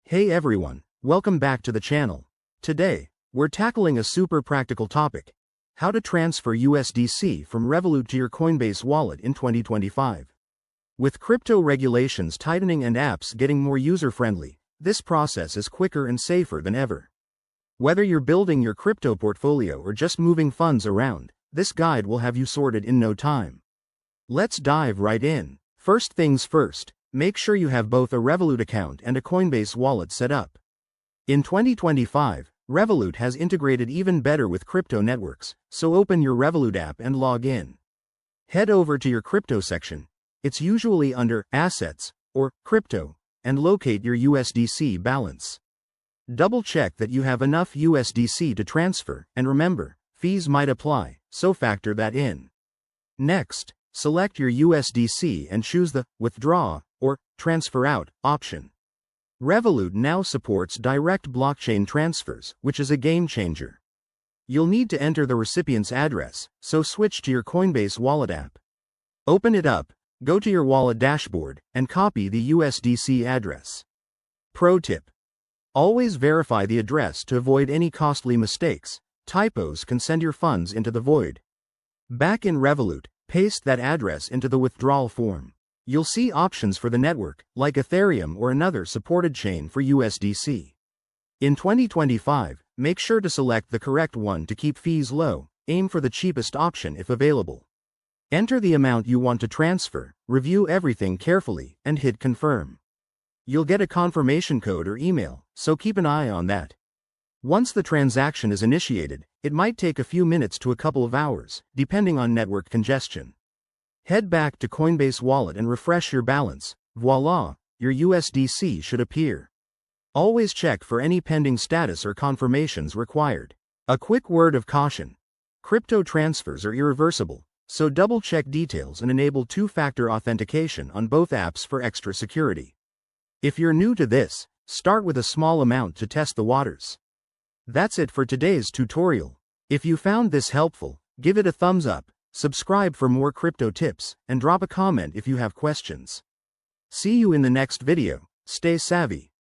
Hey everyone, welcome back to the channel. Today, we're tackling a super practical topic: how to transfer USDC from Revolut to your Coinbase wallet in 2025. With crypto regulations tightening and apps getting more user-friendly, this process is quicker and safer than ever. Whether you're building your crypto portfolio or just moving funds around, this guide will have you sorted in no time. Let's dive right in. First things first, make sure you have both a Revolut account and a Coinbase wallet set up. In 2025, Revolut has integrated even better with crypto networks, so open your Revolut app and log in. Head over to your crypto section. It's usually under Assets or Crypto, and locate your USDC balance. Double check that you have enough USDC to transfer, and remember, fees might apply, so factor that in. Next, select your USDC and choose the Withdraw or Transfer Out option. Revolut now supports direct blockchain transfers, which is a game changer. You'll need to enter the recipient's address, so switch to your Coinbase wallet app. Open it up, go to your wallet dashboard, and copy the USDC address. Pro tip: always verify the address to avoid any costly mistakes. Typos can send your funds into the void. Back in Revolut, paste that address into the withdrawal form. You'll see options for the network, like Ethereum or another supported chain for USDC. In 2025, make sure to select the correct one to keep fees low. Aim for the cheapest option if available. Enter the amount you want to transfer, review everything carefully, and hit confirm. You'll get a confirmation code or email, so keep an eye on that. Once the transaction is initiated, it might take a few minutes to a couple of hours, depending on network congestion. Head back to Coinbase Wallet and refresh your balance. Voila, your USDC should appear. Always check for any pending status or confirmations required. A quick word of caution: crypto transfers are irreversible, so double-check details and enable two-factor authentication on both apps for extra security. If you're new to this, start with a small amount to test the waters. That's it for today's tutorial. If you found this helpful, give it a thumbs up, subscribe for more crypto tips, and drop a comment if you have questions. See you in the next video. Stay savvy.